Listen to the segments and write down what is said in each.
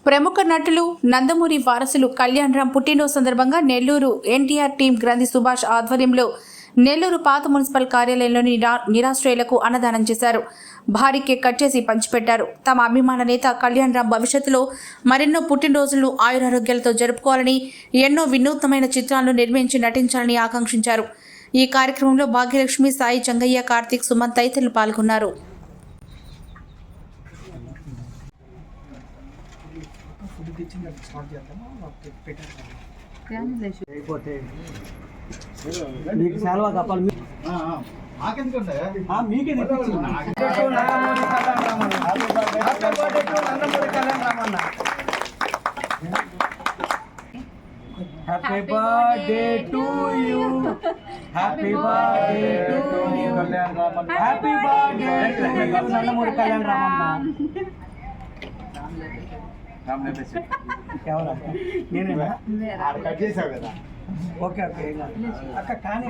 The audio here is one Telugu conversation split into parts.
ప్రముఖ నటులు నందమూరి వారసులు కళ్యాణ్ రామ్ పుట్టినరోజు సందర్భంగా నెల్లూరు ఎన్టీఆర్ టీం గ్రంథి సుభాష్ ఆధ్వర్యంలో నెల్లూరు పాత మున్సిపల్ కార్యాలయంలోని నిరాశ్రయులకు అన్నదానం చేశారు. భారీ కేక్ కట్ చేసి పంచిపెట్టారు. తమ అభిమాన నేత కళ్యాణ్ రామ్ భవిష్యత్తులో మరెన్నో పుట్టినరోజులను ఆయురారోగ్యాలతో జరుపుకోవాలని, ఎన్నో వినూత్నమైన చిత్రాలను నిర్మించి నటించాలని ఆకాంక్షించారు. ఈ కార్యక్రమంలో భాగ్యలక్ష్మి, సాయి, జంగయ్య, కార్తీక్, సుమన్ తదితరులు పాల్గొన్నారు. మీకు సెలవు కప్పాలి happy birthday to you, happy birthday to you, happy birthday to you Nandamuri Kalyan రామన్న. నేనేనా ఓకే ఓకే అక్క కానీ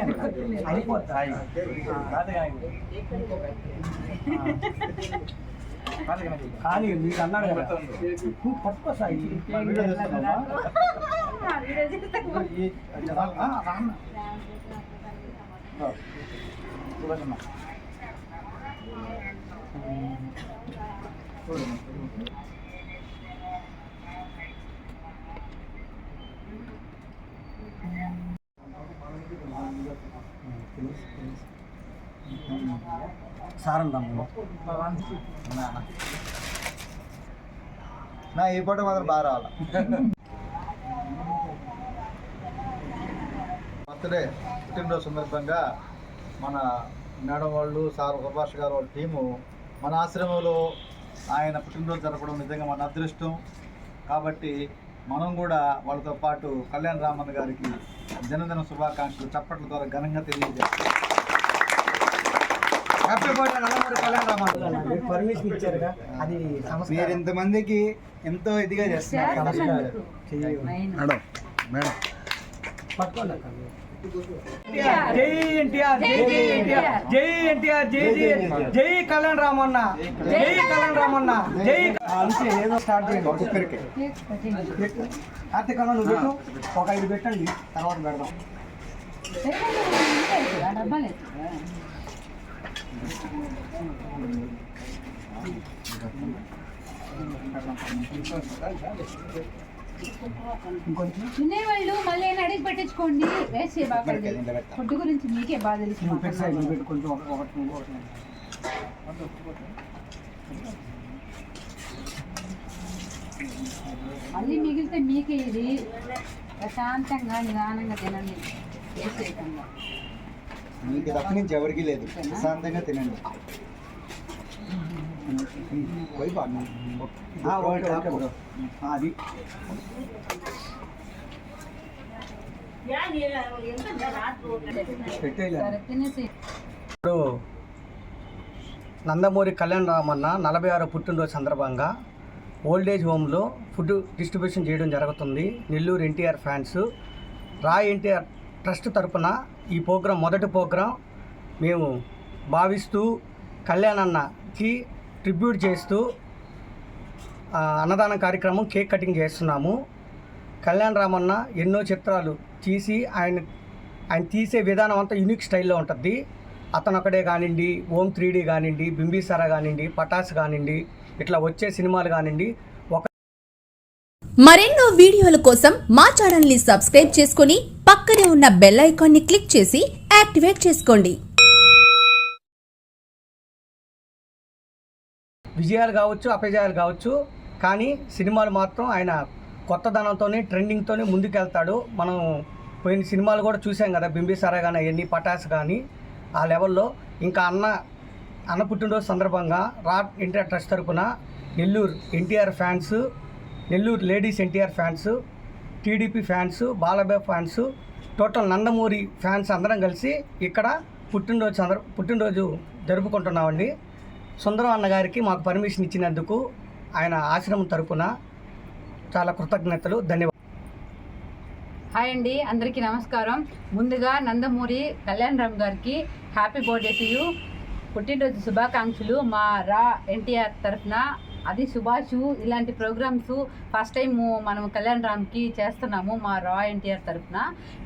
అయిపోతా కానీ మీకు అన్నాడు కదా నువ్వు పట్టుకోసాయి సారందమ్మ నా ఈ పూట మాత్రం బాగా రావాలి. బర్త్డే పుట్టినరోజు సందర్భంగా మన మేడం వాళ్ళు, సార్ సుభాష్ గారు వాళ్ళ టీము మన ఆశ్రమంలో ఆయన పుట్టినరోజు జరపడం నిజంగా మన అదృష్టం. కాబట్టి మనం కూడా వాళ్ళతో పాటు కళ్యాణ్ రామన్ గారికి జన్మదిన శుభాకాంక్షలు చప్పట్ల ద్వారా ఘనంగా తెలియజేస్తాం. Happy birthday Nandamuri Kalyan Ram. Permission ఇచ్చారుగా అది మీరు ఇంతమందికి ఎంతో ఇదిగా చేస్తున్నారు. జై ఎన్టీఆర్, జై ఎన్టీఆర్, జై ఎన్టీఆర్, జై జై జై కళ్యాణ్ రామన్న, జై కళ్యాణ్ రామన్న, జై అంతే. ఏదో స్టార్ట్ చేయండి. ఒక్కొక్కరికి కార్తీక్ నువ్వు పెట్టు, ఒక 5 పెట్టండి, తర్వాత పెడదాం. వాళ్ళు మళ్ళీ అడిగి పెట్టించుకోండి. వేస్ట్ చేయబాకండి. ఫుడ్ గురించి మీకే బాధ తెలుసు. మళ్ళీ మిగిలితే మీకే ఇది ప్రశాంతంగా నిదానంగా తినండి. వేస్ట్ చేయకుండా మీకు తప్ప నుంచి ఎవరికి లేదు, ప్రశాంతంగా తినండి. అది ఇప్పుడు నందమూరి కళ్యాణ్ రామన్న 46వ పుట్టినరోజు సందర్భంగా ఓల్డేజ్ హోమ్లో ఫుడ్ డిస్ట్రిబ్యూషన్ చేయడం జరుగుతుంది. నెల్లూరు ఎన్టీఆర్ ఫ్యాన్స్ రా ఎన్టీఆర్ ట్రస్ట్ తరఫున ఈ ప్రోగ్రాం మొదటి ప్రోగ్రాం మేము భావిస్తూ కళ్యాణ్ అన్నకి ట్రిబ్యూట్ చేస్తూ అన్నదాన కార్యక్రమం కేక్ కటింగ్ చేస్తున్నాము. కళ్యాణ్ రామన్న ఎన్నో చిత్రాలు తీసి ఆయన తీసే విధానం అంతా యూనిక్ స్టైల్లో ఉంటుంది. అతను ఒకడే కానివ్వండి, ఓం 3D కానివ్వండి, బింబిసారా కానివ్వండి, పటాస్ కానివ్వండి, ఇట్లా వచ్చే సినిమాలు కానివ్వండి. మరెన్నో వీడియోల కోసం మా ఛానల్ని సబ్స్క్రైబ్ చేసుకుని పక్కనే ఉన్న బెల్ ఐకాన్ని క్లిక్ చేసి యాక్టివేట్ చేసుకోండి. విజయాలు కావచ్చు, అపజయాలు కావచ్చు, కానీ సినిమాలు మాత్రం ఆయన కొత్తదనంతోనే ట్రెండింగ్తోనే ముందుకెళ్తాడు. మనం పోయిన సినిమాలు కూడా చూసాం కదా, బింబిసారా కానీ అవన్నీ, పటాస్ కానీ ఆ లెవెల్లో. ఇంకా అన్న పుట్టినరోజు సందర్భంగా రా ఎన్టీఆర్ ట్రస్ట్ తరఫున Nellore NTR fans, Nellore ladies NTR fans, TDP fans, Balababu fans, total Nandamuri fans అందరం కలిసి ఇక్కడ పుట్టినరోజు జరుపుకుంటున్నామండి. సుందరం అన్నగారికి మాకు పర్మిషన్ ఇచ్చినందుకు ఆయన ఆశ్రమం తరపున చాలా కృతజ్ఞతలు, ధన్యవాదాలు. హాయ్ అండి, అందరికీ నమస్కారం. ముందుగా నందమూరి కళ్యాణ్ రామ్ గారికి హ్యాపీ బర్త్డే టు యూ, పుట్టినరోజు శుభాకాంక్షలు మా రా ఎన్టీఆర్ తరఫున అది సుభాష్ ఇలాంటి ప్రోగ్రామ్స్ ఫస్ట్ టైం మనం కళ్యాణ్ రామ్కి చేస్తున్నాము మా రా ఎన్టీఆర్ తరఫున.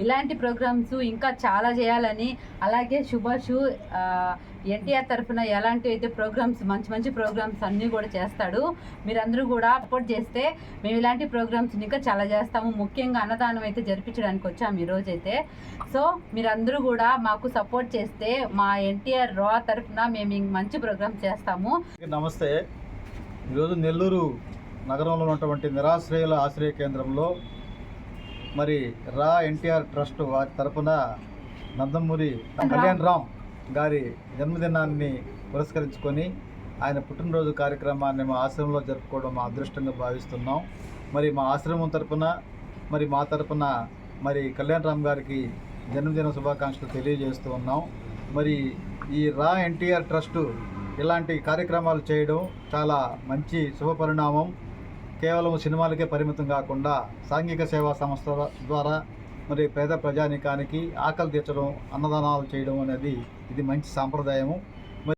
ఇలాంటి ప్రోగ్రామ్స్ ఇంకా చాలా చేయాలని, అలాగే సుభాష్ ఎన్టీఆర్ తరఫున ఎలాంటి అయితే ప్రోగ్రామ్స్ మంచి మంచి ప్రోగ్రామ్స్ అన్నీ కూడా చేస్తాడు. మీరందరూ కూడా సపోర్ట్ చేస్తే మేము ఇలాంటి ప్రోగ్రామ్స్ ఇంకా చాలా చేస్తాము. ముఖ్యంగా అన్నదానం అయితే జరిపించడానికి వచ్చాము ఈరోజైతే. సో మీరందరూ కూడా మాకు సపోర్ట్ చేస్తే మా ఎన్టీఆర్ రా తరఫున మేము మంచి ప్రోగ్రామ్స్ చేస్తాము. నమస్తే. ఈరోజు నెల్లూరు నగరంలో ఉన్నటువంటి నిరాశ్రయుల ఆశ్రయ కేంద్రంలో మరి రా ఎన్టీఆర్ ట్రస్ట్ వారి తరఫున నందమూరి కళ్యాణ్ రామ్ గారి జన్మదినాన్ని పురస్కరించుకొని ఆయన పుట్టినరోజు కార్యక్రమాన్ని మా ఆశ్రమంలో జరుపుకోవడం మా అదృష్టంగా భావిస్తున్నాం. మరి మా ఆశ్రమం తరఫున మరి మా తరఫున మరి కళ్యాణ్ రామ్ గారికి జన్మదిన శుభాకాంక్షలు తెలియజేస్తూ ఉన్నాం. మరి ఈ రా ఎన్టీఆర్ ట్రస్టు ఇలాంటి కార్యక్రమాలు చేయడం చాలా మంచి శుభపరిణామం. కేవలం సినిమాలకే పరిమితం కాకుండా సాంఘిక సేవా సంస్థల ద్వారా మరి పేద ప్రజానీకానికి ఆకలి తీర్చడం, అన్నదానాలు చేయడం అనేది ఇది మంచి సాంప్రదాయము.